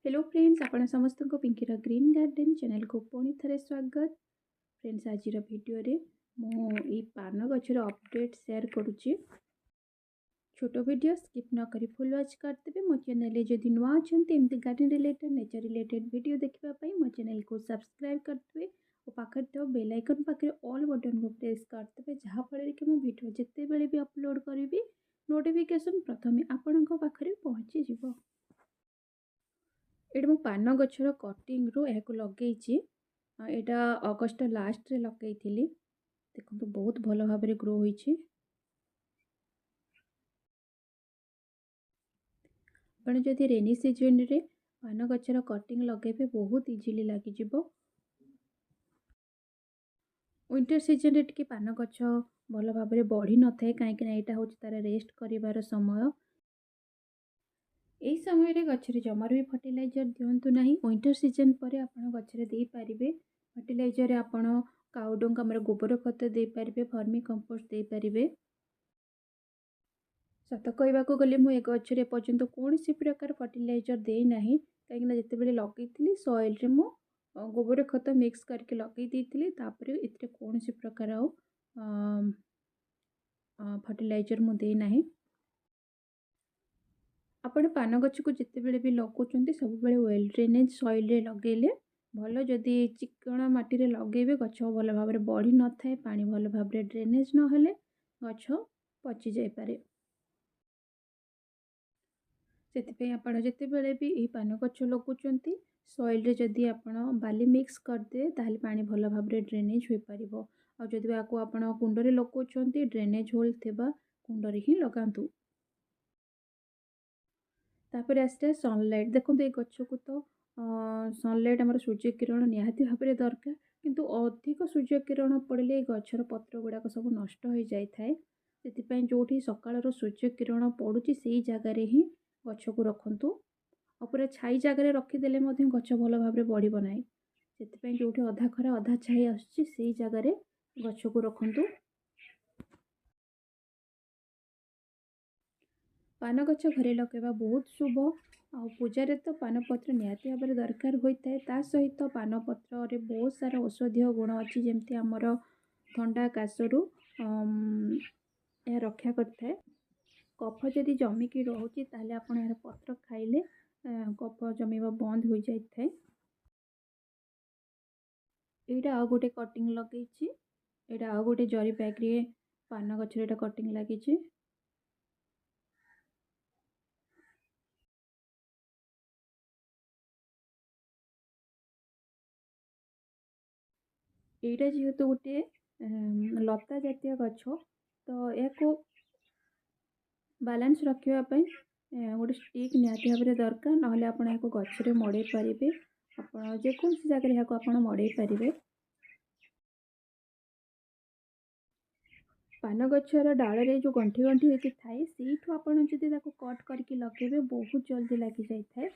Hello friends, आपण समस्त को पिंकीर ग्रीन गार्डन चैनल को पुणी थे स्वागत। फ्रेंड्स, आज वीडियो रे मु पान गछर अपडेट शेयर करुच्ची। छोट वीडियो स्किप न करी फुल वॉच करते मो चैनल जदि नुआ अच्छा एमती garden related nature related video देखापी मो चैनल को सब्सक्राइब करते और पाखे तो बेल आइकन पाखे ऑल बटन को प्रेस करते जहाँफल कि मो वीडियो जिते बड़े भी अपलोड करी नोटिफिकेशन प्रथमे आपण पाखे पहुँची जीव। ये पान गछर कटिंग रू यह लगे यहाँ अगस्ट लास्ट रे लगे देखो बहुत भल भाव ग्रो होती। आपण जदि रेनी सीजन रे पान गछर कटिंग लगे बहुत इजिली लगे। विंटर सीजन रे टिके पान गछ भल भाव बढ़ी न था कहीं यहाँ हूँ तार रेस्ट कर समय। यही समय रे गछरे जमार भी फर्टिलाइजर दिंतु ना। विंटर सीजन पर आपण गछरे दे पारिबे फर्टिलाइजर आपण काउडंग आमर गोबर खत दे पारिबे, फर्मी कंपोस्ट दे पारिबे। सत कहवाक गले मुझे गछरे पर्यंत कौन सी प्रकार फर्टिलाइजर दे ना कहीं जिते लगे सॉइल रे मु गोबर खत मिक्स करके लगे देती इतने कौन सी प्रकार फर्टिलाइजर मु दे ना। आपण पान गछ को जिते बड़े भी लगुंट सब वेल ड्रेनेज सॉइल रे लगेले भल। जदि चिकण माटी रे लगेबे गछ भल भाव बढ़ी न था पानी भल भाव ड्रेनेज न हेले गछ पची जाई पारे। से आपण जिते बड़े भी यही पान गछ लगुंट सॉइल रे जदि आपण बाली मिक्स करदे ताहले पानी भल भाव ड्रेनेज हो पार। और जदि आपण कुंडरे लगुंट ड्रेनेज होल थिबा कुंडरे ही लगातु। तापर आसता सनलाइट देखो ये गच को तो सनलाइट आम सूर्य किरण निहाती भाव में दरकार किंतु अधिक सूर्य किरण पड़े गचर पत्र गुड़ाक सब नष्ट हो जाए से जो सकाल सूर्य किरण पड़ुची से जगार ही गच को रखु और पूरा छाई जगार रखीदे गच भल भाव बढ़ ना। से जो अधा खरा अधा छाई आसुची जगार गच को रखु। पान गछ घरे लगेवा बहुत शुभ आ पूजा रे तो पान पत्र निहाती भाव दरकार होता है। ता सहित पान पत्र रे बहुत सारा औषधीय गुण अच्छी जमती आमर थंडा काशरू यह रक्षा करता है। कफ जदि जमिकी रोचे ताहले आपण यार पत्र खाइले कफ जमीवा बंद हो जाए। यहाँ आ गोटे कटिंग लगे यहाँ आ गोटे जरी बैग रे पान गछर कटिंग लगी। यहाँ जेहेतु गोटे लता जातीय गछ तो या बालांस रखापी गोटे स्टिक निहाती भाव दरकार ना आप गचरे मड़े पारे आप जेकोसी जगह आप मड़े पारे। पान गचर डाल रे जो गंठी गंठी होती थाए से आप कट करके लगे बहुत जल्दी लगी जाए।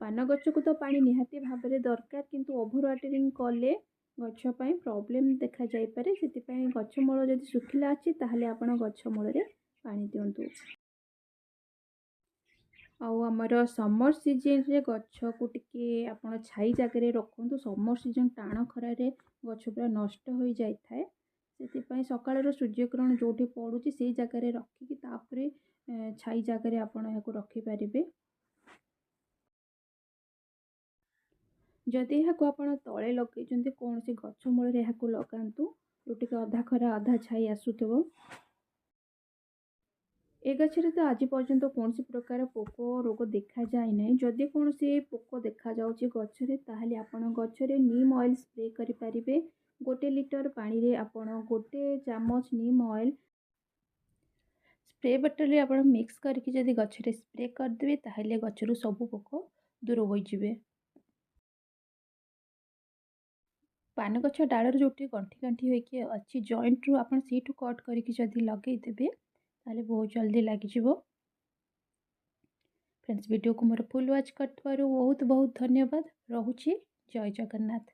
पान गच को तो पानी निहाती भाव में दरकार किंतु ओभर वाटरिंग कले गछपाई प्रॉब्लम देखा जाई पारे। से गछ मूल जदि सुखिला अच्छी ताहले आपण गछ मूल रे पानी दिंतु। आमर समर सीजन रे गछ को टिके आपण छाई जगह रखु। समर सीजन टाण खरार गछ पूरा नष्ट हो जाए से सकाल सूर्यकिरण जो पड़ुची से जगह रखिकी तापर छाई जगह आपण या रखिपारे। जदि यहाँ आप तले लगे कौन सी गछ मूल लगातु जो अधा खरा अधा छाई आसुव। ए गछरे तो आज पर्यंत कौन सी प्रकार पोक रोग देखा जाए ना। जदि कौन सी पोक देखा जाउची गछरे ताहले आपण गछरे नीम ऑयल स्प्रे करि परिबे। गोटे लीटर पानी रे आपण गोटे चामच नीम ऑयल स्प्रे बोतल रे आपण मिक्स करके जदि गछरे स्प्रे करदेबे ताहले गछरु सब पोक दूर हो जिवे। पान गछ डालर जो गंठी गंठी होइके अच्छी जॉइंट रू आपण सीठू कट करके जदि लगे देबे ताहले बहुत जल्दी लगी जिवो। फ्रेंड्स, वीडियो को मोर फुल वॉच करथिबारु बहुत बहुत धन्यवाद। रहुछि। जय जगन्नाथ।